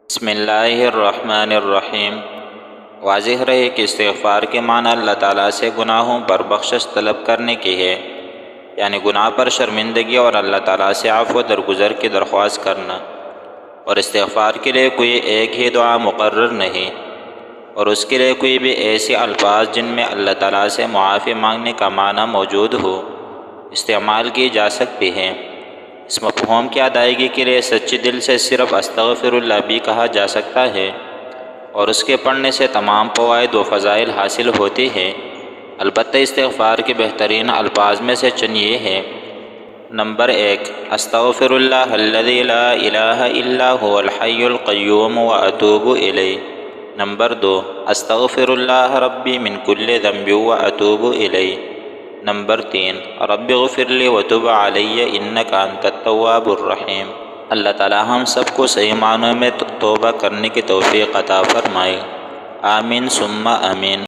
بسم اللہ الرحمن الرحیم۔ واضح رہے کہ استغفار کے معنی اللہ تعالیٰ سے گناہوں پر بخشش طلب کرنے کی ہے، یعنی گناہ پر شرمندگی اور اللہ تعالیٰ سے عفو درگزر کی درخواست کرنا، اور استغفار کے لیے کوئی ایک ہی دعا مقرر نہیں، اور اس کے لیے کوئی بھی ایسے الفاظ جن میں اللہ تعالیٰ سے معافی مانگنے کا معنی موجود ہو استعمال کی جا سکتی ہیں۔ اس مفہوم کی ادائیگی کے لیے سچے دل سے صرف استغفر اللہ بھی کہا جا سکتا ہے، اور اس کے پڑھنے سے تمام فوائد و فضائل حاصل ہوتے ہیں۔ البتہ استغفار کے بہترین الفاظ میں سے چند یہ ہیں۔ نمبر 1، استغفر اللہ الذی لا الہ الا هو الحی القیوم واتوب الیہ۔ نمبر 2، استغفر اللہ ربی من کل ذنب واتوب الیہ۔ نمبر 3، رب اغفر لی وتب علی انک انت التواب الرحیم۔ اللہ تعالی ہم سب کو صحیح معنوں میں توبہ کرنے کی توفیق عطا فرمائے۔ آمین ثم آمین۔